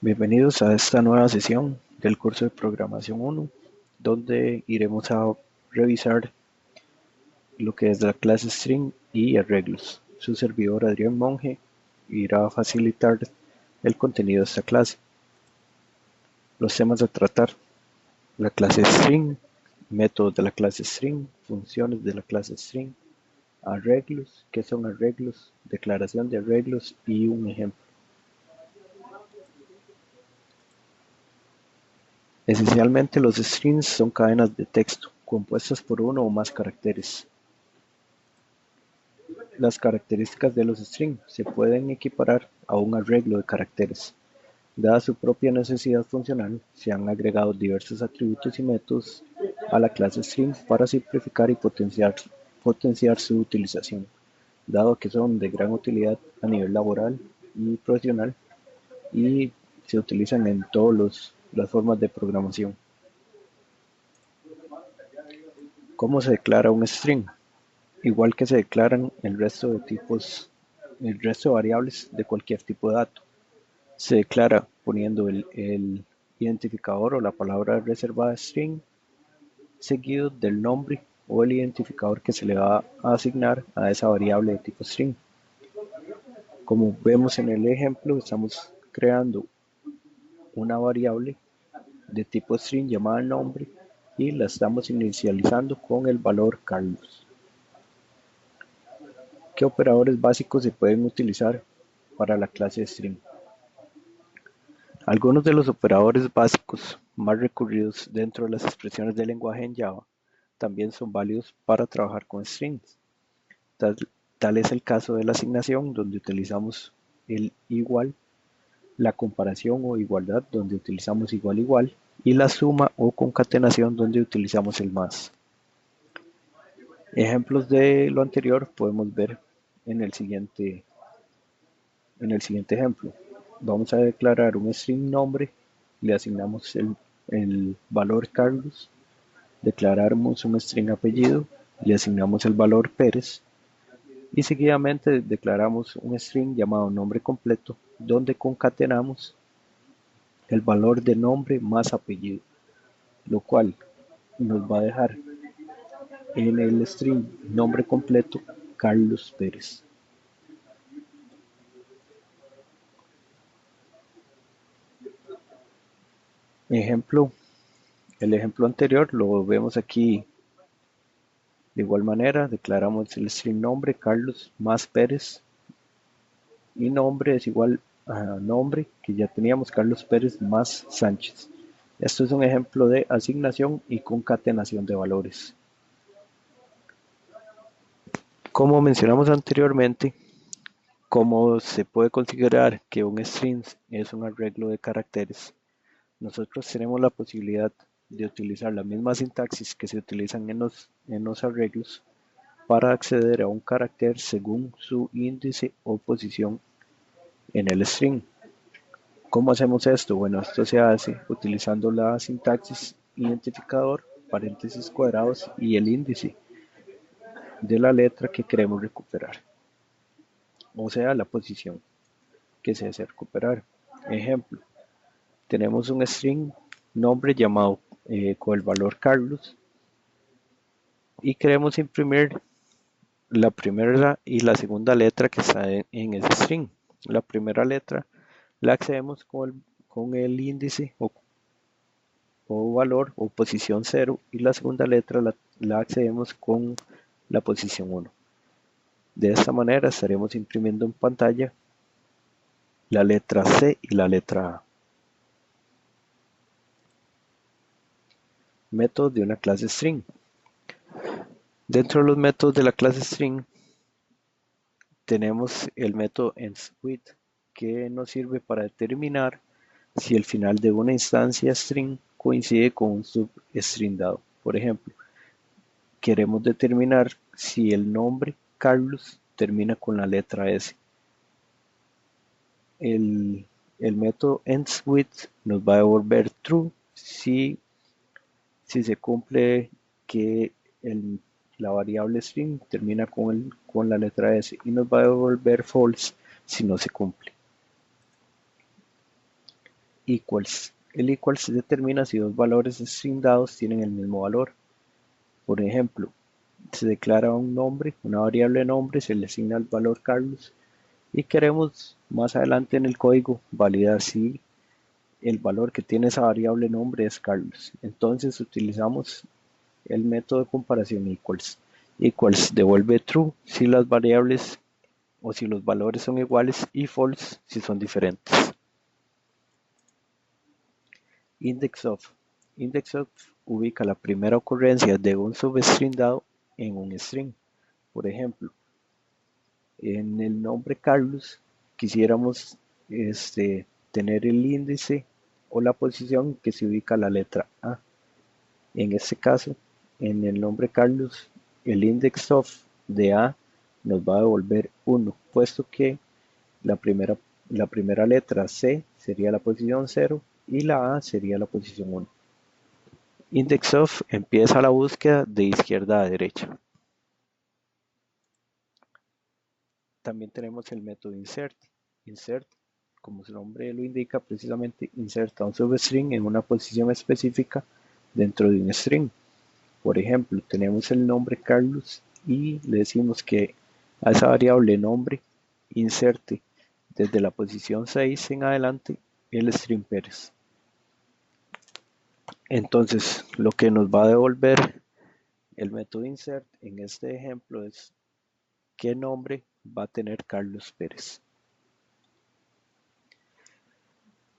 Bienvenidos a esta nueva sesión del curso de Programación 1, donde iremos a revisar lo que es la clase String y arreglos. Su servidor Adrián Monge irá a facilitar el contenido de esta clase. Los temas a tratar: la clase String, métodos de la clase String, funciones de la clase String, arreglos, qué son arreglos, declaración de arreglos y un ejemplo. Esencialmente, los strings son cadenas de texto compuestas por uno o más caracteres. Las características de los strings se pueden equiparar a un arreglo de caracteres. Dada su propia necesidad funcional, se han agregado diversos atributos y métodos a la clase string para simplificar y potenciar su utilización, dado que son de gran utilidad a nivel laboral y profesional y se utilizan en todas las formas de programación. ¿Cómo se declara un string? Igual que se declaran el resto de variables de cualquier tipo de dato. Se declara poniendo el identificador o la palabra reservada string seguido del nombre o el identificador que se le va a asignar a esa variable de tipo string. Como vemos en el ejemplo, estamos creando una variable de tipo string llamada nombre y la estamos inicializando con el valor Carlos. ¿Qué operadores básicos se pueden utilizar para la clase string? Algunos de los operadores básicos más recurridos dentro de las expresiones de lenguaje en Java también son válidos para trabajar con strings. Tal es el caso de la asignación, donde utilizamos el igual, la comparación o igualdad, donde utilizamos igual igual, y la suma o concatenación, donde utilizamos el más. Ejemplos de lo anterior podemos ver en el siguiente ejemplo. Vamos a declarar un string nombre, le asignamos el valor Carlos, declaramos un string apellido, le asignamos el valor Pérez y seguidamente declaramos un string llamado nombre completo, donde concatenamos el valor de nombre más apellido, lo cual nos va a dejar en el string nombre completo Carlos Pérez. Ejemplo, el ejemplo anterior lo vemos aquí. De igual manera, declaramos el string nombre Carlos más Pérez y nombre es igual a nombre que ya teníamos, Carlos Pérez más Sánchez. Esto es un ejemplo de asignación y concatenación de valores. Como mencionamos anteriormente, ¿cómo se puede considerar que un string es un arreglo de caracteres? Nosotros tenemos la posibilidad de utilizar la misma sintaxis que se utilizan en los arreglos para acceder a un carácter según su índice o posición en el string. ¿Cómo hacemos esto? Bueno, esto se hace utilizando la sintaxis identificador, paréntesis cuadrados y el índice de la letra que queremos recuperar, o sea, la posición que se desea recuperar. Ejemplo, tenemos un string nombre llamado con el valor Carlos y queremos imprimir la primera y la segunda letra que está en ese string. La primera letra la accedemos con el índice o valor o posición 0 y la segunda letra la accedemos con la posición 1. De esta manera estaremos imprimiendo en pantalla la letra C y la letra A. Métodos de una clase string. Dentro de los métodos de la clase string tenemos el método endWith, que nos sirve para determinar si el final de una instancia string coincide con un substring dado. Por ejemplo, queremos determinar si el nombre Carlos termina con la letra S. El método endWith nos va a devolver true si se cumple que la variable string termina con la letra S y nos va a devolver false si no se cumple. equals. El equals determina si dos valores string dados tienen el mismo valor. Por ejemplo, se declara un nombre, una variable nombre, se le asigna el valor Carlos y queremos más adelante en el código validar si el valor que tiene esa variable nombre es Carlos. Entonces utilizamos el método de comparación equals. Equals devuelve true si las variables o si los valores son iguales y false si son diferentes. Index of. Index of ubica la primera ocurrencia de un substring dado en un string. Por ejemplo, en el nombre Carlos quisiéramos tener el índice o la posición que se ubica la letra A. En este caso, en el nombre Carlos, el index of de A nos va a devolver 1, puesto que la primera letra C sería la posición 0 y la A sería la posición 1. Index of empieza la búsqueda de izquierda a derecha. También tenemos el método insert. Insert, como su nombre lo indica, precisamente inserta un substring en una posición específica dentro de un string. Por ejemplo, tenemos el nombre Carlos y le decimos que a esa variable nombre inserte desde la posición 6 en adelante el string Pérez. Entonces, lo que nos va a devolver el método insert en este ejemplo es qué nombre va a tener Carlos Pérez.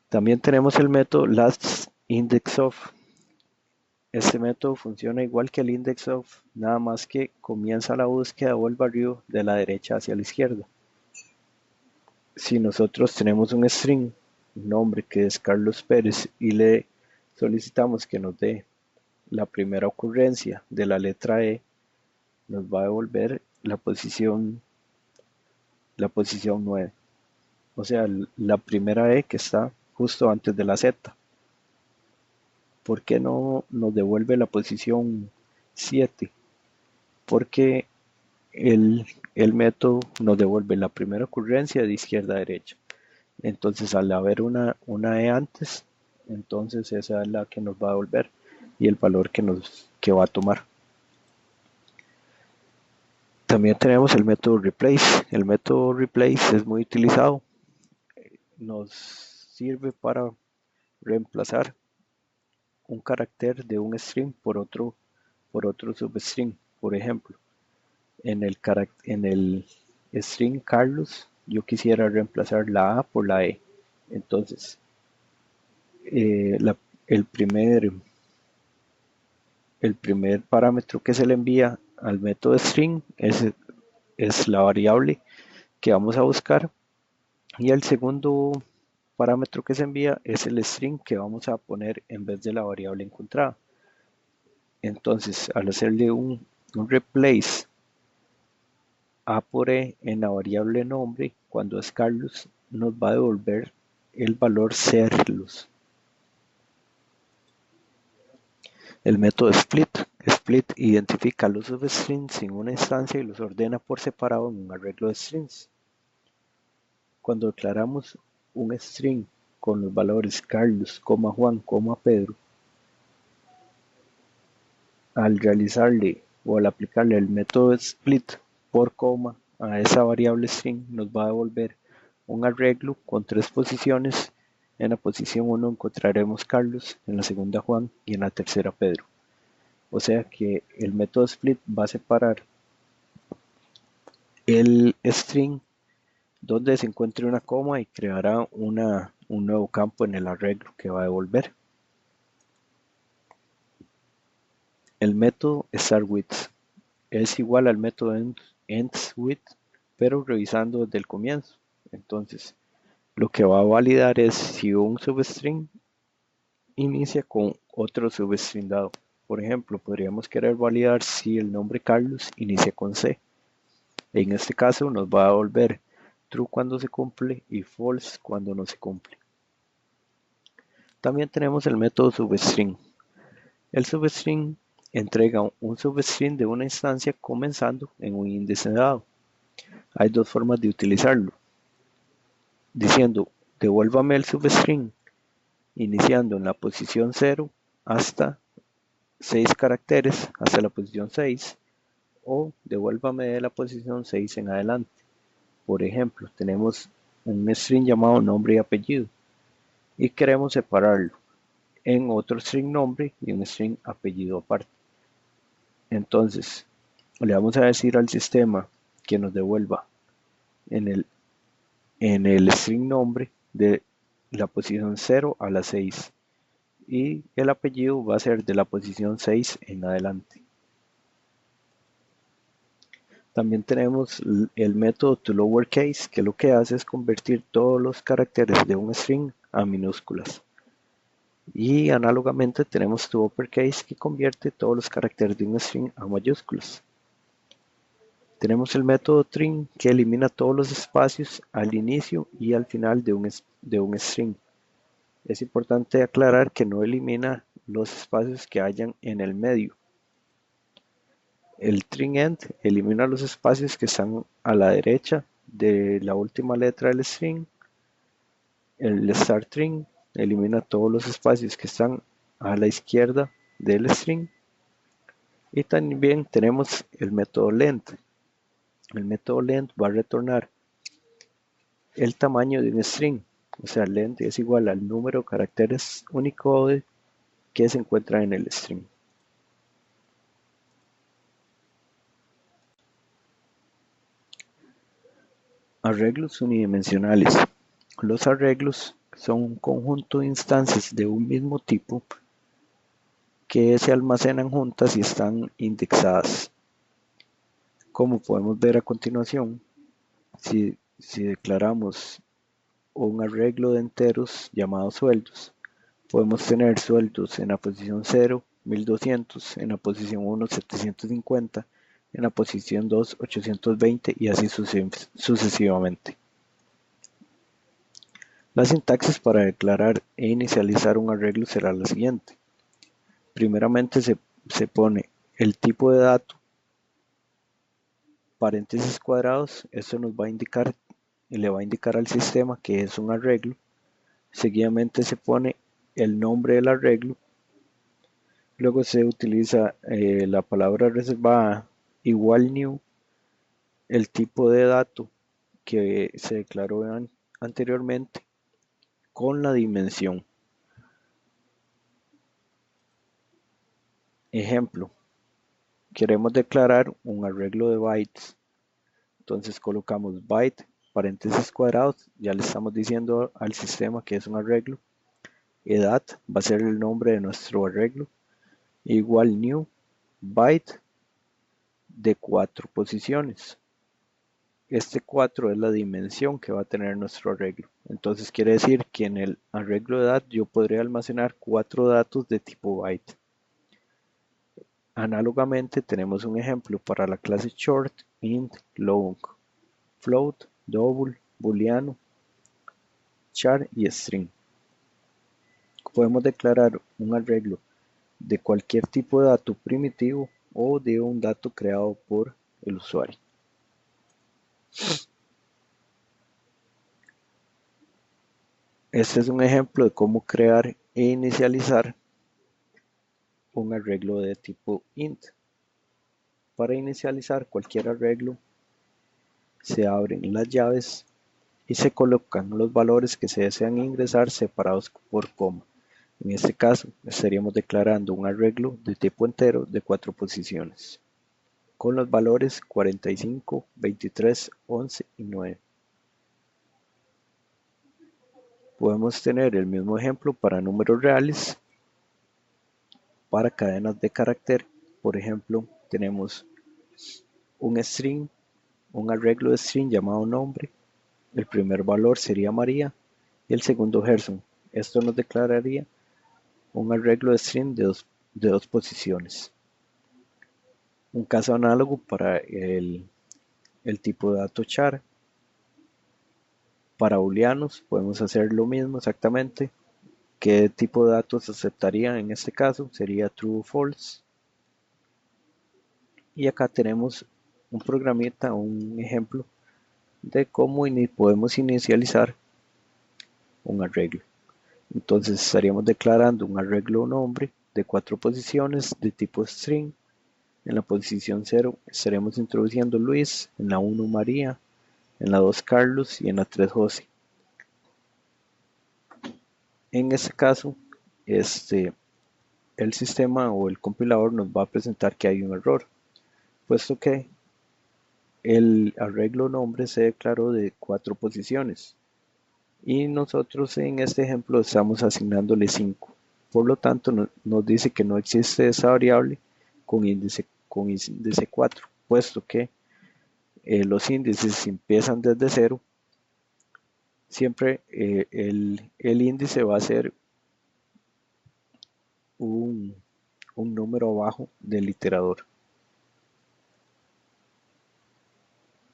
También tenemos el método lastIndexOf. Este método funciona igual que el indexOf, nada más que comienza la búsqueda o el barrido de la derecha hacia la izquierda. Si nosotros tenemos un string, un nombre que es Carlos Pérez, y le solicitamos que nos dé la primera ocurrencia de la letra E, nos va a devolver la posición 9. O sea, la primera E que está justo antes de la Z. ¿Por qué no nos devuelve la posición 7? Porque el método nos devuelve la primera ocurrencia de izquierda a derecha. Entonces, al haber una E antes, entonces esa es la que nos va a devolver y el valor que va a tomar. También tenemos el método replace. El método replace es muy utilizado. Nos sirve para reemplazar un carácter de un string por otro substring. Por ejemplo, en el string Carlos, yo quisiera reemplazar la A por la E. Entonces, el primer parámetro que se le envía al método string es la variable que vamos a buscar, y el segundo parámetro que se envía es el string que vamos a poner en vez de la variable encontrada. Entonces, al hacerle un replace A por E en la variable nombre, cuando es Carlos, nos va a devolver el valor Carlos. El método split. Split identifica los substrings en una instancia y los ordena por separado en un arreglo de strings. Cuando declaramos un string con los valores Carlos, Juan, Pedro, al realizarle o al aplicarle el método split por coma a esa variable string, nos va a devolver un arreglo con 3 posiciones. En la posición 1 encontraremos Carlos, en la segunda Juan y en la tercera Pedro. O sea que el método split va a separar el string donde se encuentre una coma y creará un nuevo campo en el arreglo que va a devolver. El método startWith es igual al método endWith, pero revisando desde el comienzo. Entonces, lo que va a validar es si un substring inicia con otro substring dado. Por ejemplo, podríamos querer validar si el nombre Carlos inicia con C. En este caso nos va a devolver true cuando se cumple y false cuando no se cumple. También tenemos el método substring. El substring entrega un substring de una instancia comenzando en un índice dado. Hay dos formas de utilizarlo. Diciendo, devuélvame el substring iniciando en la posición 0 hasta 6 caracteres hasta la posición 6, o devuélvame de la posición 6 en adelante. Por ejemplo, tenemos un string llamado nombre y apellido y queremos separarlo en otro string nombre y un string apellido aparte. Entonces, le vamos a decir al sistema que nos devuelva en el string nombre de la posición 0 a la 6 y el apellido va a ser de la posición 6 en adelante. También tenemos el método toLowerCase, que lo que hace es convertir todos los caracteres de un string a minúsculas. Y análogamente tenemos toUpperCase, que convierte todos los caracteres de un string a mayúsculas. Tenemos el método trim, que elimina todos los espacios al inicio y al final de un string. Es importante aclarar que no elimina los espacios que hayan en el medio. El trim_end elimina los espacios que están a la derecha de la última letra del string. El startTrim elimina todos los espacios que están a la izquierda del string. Y también tenemos el método length. El método length va a retornar el tamaño de un string. O sea, length es igual al número de caracteres Unicode que se encuentra en el string. Arreglos unidimensionales. Los arreglos son un conjunto de instancias de un mismo tipo que se almacenan juntas y están indexadas. Como podemos ver a continuación, si declaramos un arreglo de enteros llamado sueldos, podemos tener sueldos en la posición 0, 1200, en la posición 1, 750, en la posición 2, 820 y así sucesivamente. La sintaxis para declarar e inicializar un arreglo será la siguiente. Primeramente se pone el tipo de dato, paréntesis cuadrados, esto nos va a indicar y le va a indicar al sistema que es un arreglo. Seguidamente se pone el nombre del arreglo. Luego se utiliza la palabra reservada igual new, el tipo de dato que se declaró anteriormente con la dimensión. Ejemplo, queremos declarar un arreglo de bytes. Entonces colocamos byte, paréntesis cuadrados, ya le estamos diciendo al sistema que es un arreglo. Edad va a ser el nombre de nuestro arreglo. Igual new, byte de 4 posiciones. Este 4 es la dimensión que va a tener nuestro arreglo. Entonces quiere decir que en el arreglo de edad yo podría almacenar 4 datos de tipo byte. Análogamente tenemos un ejemplo para la clase short, int, long, float, double, booleano, char y string. Podemos declarar un arreglo de cualquier tipo de dato primitivo o de un dato creado por el usuario. Este es un ejemplo de cómo crear e inicializar un arreglo de tipo int. Para inicializar cualquier arreglo, se abren las llaves y se colocan los valores que se desean ingresar separados por coma. En este caso, estaríamos declarando un arreglo de tipo entero de 4 posiciones, con los valores 45, 23, 11 y 9. Podemos tener el mismo ejemplo para números reales, para cadenas de carácter. Por ejemplo, tenemos un string, un arreglo de string llamado nombre. El primer valor sería María y el segundo Gerson. Esto nos declararía un arreglo de string de dos posiciones. Un caso análogo para el tipo de dato char. Para booleanos podemos hacer lo mismo exactamente. ¿Qué tipo de datos aceptaría en este caso? Sería true o false. Y acá tenemos un programita, un ejemplo de cómo podemos inicializar un arreglo. Entonces estaríamos declarando un arreglo nombre de 4 posiciones de tipo string. En la posición 0 estaremos introduciendo Luis, en la 1 María, en la 2 Carlos y en la 3 José. En este caso, el sistema o el compilador nos va a presentar que hay un error, puesto que el arreglo nombre se declaró de 4 posiciones y nosotros en este ejemplo estamos asignándole 5. Por lo tanto, nos dice que no existe esa variable con índice 4, puesto que los índices empiezan desde 0. Siempre el índice va a ser un, un número abajo del iterador.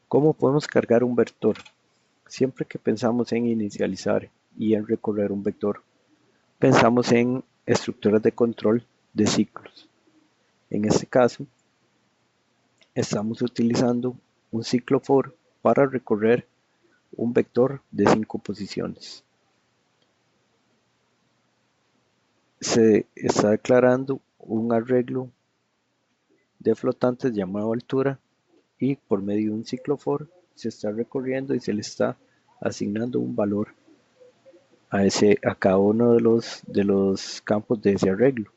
¿Cómo podemos cargar un vector? Siempre que pensamos en inicializar y en recorrer un vector, pensamos en estructuras de control de ciclos. En este caso, estamos utilizando un ciclo for para recorrer un vector de 5 posiciones. Se está declarando un arreglo de flotantes llamado altura y por medio de un ciclo for se está recorriendo y se le está asignando un valor a cada uno de los campos de ese arreglo.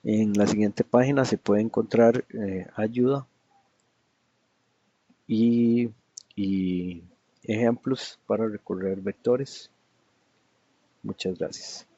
En la siguiente página se puede encontrar ayuda y, y ejemplos para recorrer vectores. Muchas gracias.